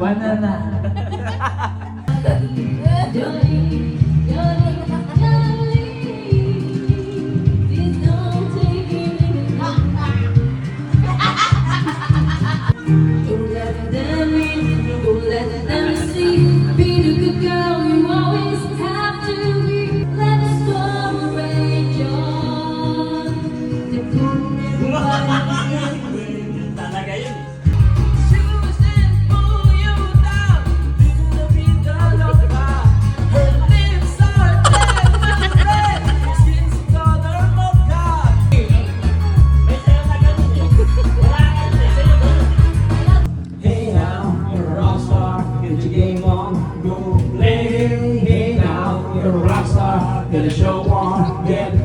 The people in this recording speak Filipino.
Banana. Talaga yun. Hey now, you're a rock star, get your game on, go play. Hey now, you're a rock star, get a show on, get